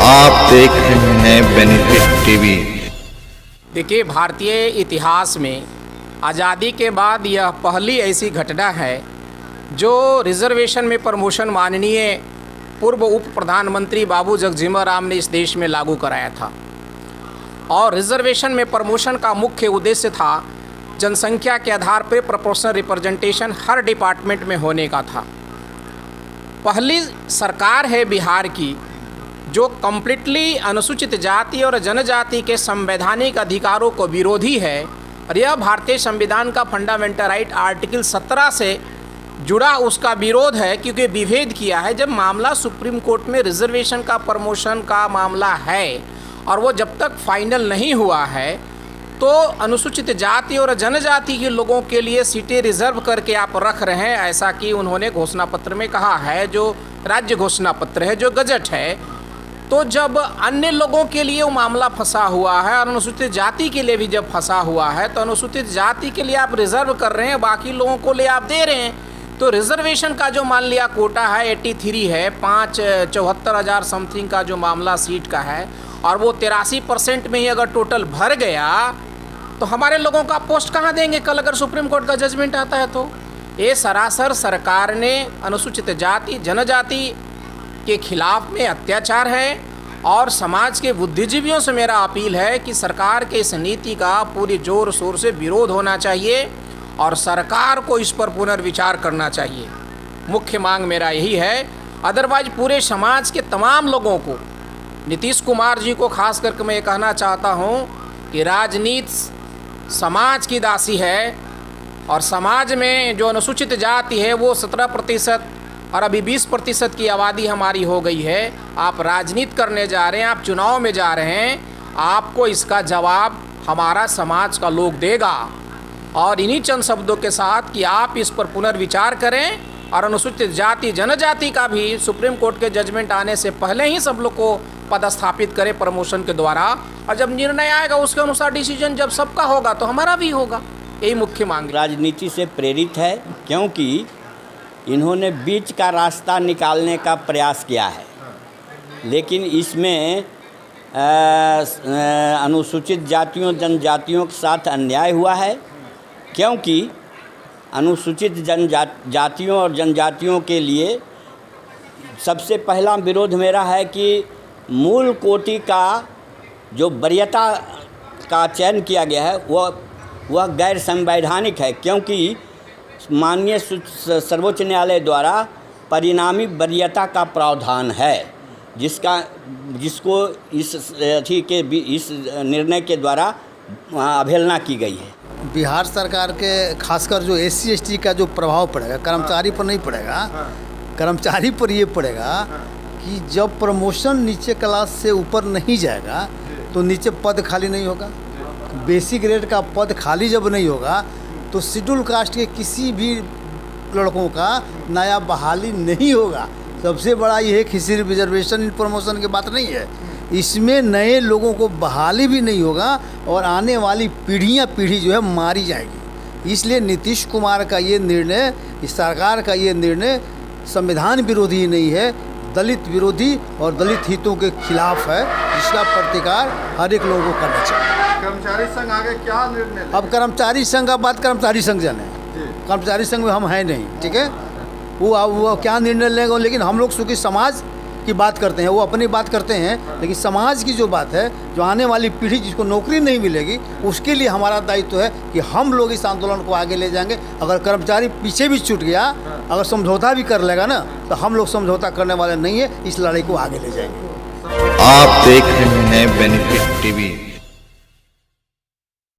आप देख रहे हैं बेनिफिट टीवी। देखिए, भारतीय इतिहास में आज़ादी के बाद यह पहली ऐसी घटना है जो रिजर्वेशन में प्रमोशन माननीय पूर्व उप प्रधानमंत्री बाबू जगजीवन राम ने इस देश में लागू कराया था। और रिजर्वेशन में प्रमोशन का मुख्य उद्देश्य था जनसंख्या के आधार पर प्रोपोर्शनल रिप्रेजेंटेशन हर डिपार्टमेंट में होने का था। पहली सरकार है बिहार की जो कम्प्लीटली अनुसूचित जाति और जनजाति के संवैधानिक अधिकारों को विरोधी है, और यह भारतीय संविधान का फंडामेंटल राइट आर्टिकल 17 से जुड़ा उसका विरोध है, क्योंकि विभेद किया है। जब मामला सुप्रीम कोर्ट में रिजर्वेशन का प्रमोशन का मामला है और वो जब तक फाइनल नहीं हुआ है तो अनुसूचित जाति और जनजाति के लोगों के लिए सीटें रिजर्व करके आप रख रहे हैं, ऐसा कि उन्होंने घोषणा पत्र में कहा है, जो राज्य घोषणा पत्र है, जो गजट है। तो जब अन्य लोगों के लिए वो मामला फंसा हुआ है और अनुसूचित जाति के लिए भी जब फंसा हुआ है, तो अनुसूचित जाति के लिए आप रिजर्व कर रहे हैं, बाकी लोगों को लिए आप दे रहे हैं। तो रिजर्वेशन का जो मान लिया कोटा है 83 है, 74,000 समथिंग का जो मामला सीट का है, और वो 83% में ही अगर टोटल भर गया तो हमारे लोगों का पोस्ट कहाँ देंगे कल अगर सुप्रीम कोर्ट का जजमेंट आता है। तो ये सरासर सरकार ने अनुसूचित जाति जनजाति के खिलाफ में अत्याचार है। और समाज के बुद्धिजीवियों से मेरा अपील है कि सरकार के इस नीति का पूरी जोर शोर से विरोध होना चाहिए और सरकार को इस पर पुनर्विचार करना चाहिए। मुख्य मांग मेरा यही है। अदरवाइज पूरे समाज के तमाम लोगों को, नीतीश कुमार जी को खास करके मैं ये कहना चाहता हूँ कि राजनीति समाज की दासी है, और समाज में जो अनुसूचित जाति है वो 17% और अभी 20% की आबादी हमारी हो गई है। आप राजनीति करने जा रहे हैं, आप चुनाव में जा रहे हैं, आपको इसका जवाब हमारा समाज का लोग देगा। और इन्हीं चंद शब्दों के साथ कि आप इस पर पुनर्विचार करें और अनुसूचित जाति जनजाति का भी सुप्रीम कोर्ट के जजमेंट आने से पहले ही सब लोग को पदस्थापित करें प्रमोशन के द्वारा, और जब निर्णय आएगा उसके अनुसार डिसीजन जब सबका होगा तो हमारा भी होगा। यही मुख्य मांग। राजनीति से प्रेरित है, क्योंकि इन्होंने बीच का रास्ता निकालने का प्रयास किया है, लेकिन इसमें अनुसूचित जातियों जनजातियों के साथ अन्याय हुआ है। क्योंकि अनुसूचित जातियों और जनजातियों के लिए सबसे पहला विरोध मेरा है कि मूल कोटि का जो वरीयता का चयन किया गया है वह गैर संवैधानिक है, क्योंकि माननीय सर्वोच्च न्यायालय द्वारा परिणामी वरीयता का प्रावधान है, जिसको इस निर्णय के द्वारा अवहेलना की गई है। बिहार सरकार के खासकर जो SC ST का जो प्रभाव पड़ेगा कर्मचारी पर नहीं पड़ेगा, कर्मचारी पर ये पड़ेगा कि जब प्रमोशन नीचे क्लास से ऊपर नहीं जाएगा तो नीचे पद खाली नहीं होगा। बेसिक ग्रेड का पद खाली जब नहीं होगा तो शेड्यूल कास्ट के किसी भी लड़कों का नया बहाली नहीं होगा। सबसे बड़ा ये है कि सिर्फ रिजर्वेशन इन प्रमोशन की बात नहीं है, इसमें नए लोगों को बहाली भी नहीं होगा और आने वाली पीढ़ी जो है मारी जाएगी। इसलिए नीतीश कुमार का ये निर्णय, इस सरकार का ये निर्णय संविधान विरोधी नहीं है, दलित विरोधी और दलित हितों के खिलाफ है, जिसका प्रतिकार हर एक लोगों को करना चाहिए। कर्मचारी संघ आगे क्या निर्णय? अब कर्मचारी संघ का बात कर्मचारी संघ जाने, कर्मचारी संघ में हम हैं नहीं, ठीक है। वो क्या निर्णय लेंगे, लेकिन हम लोग चूँकि समाज की बात करते हैं, वो अपनी बात करते हैं, लेकिन समाज की जो बात है, जो आने वाली पीढ़ी जिसको नौकरी नहीं मिलेगी, उसके लिए हमारा दायित्व है कि हम लोग इस आंदोलन को आगे ले जाएंगे। अगर कर्मचारी पीछे भी छूट गया, अगर समझौता भी कर लेगा ना, तो हम लोग समझौता करने वाले नहीं है, इस लड़ाई को आगे ले जाएंगे। आप देख रहे हैं बेनिफिट टीवी।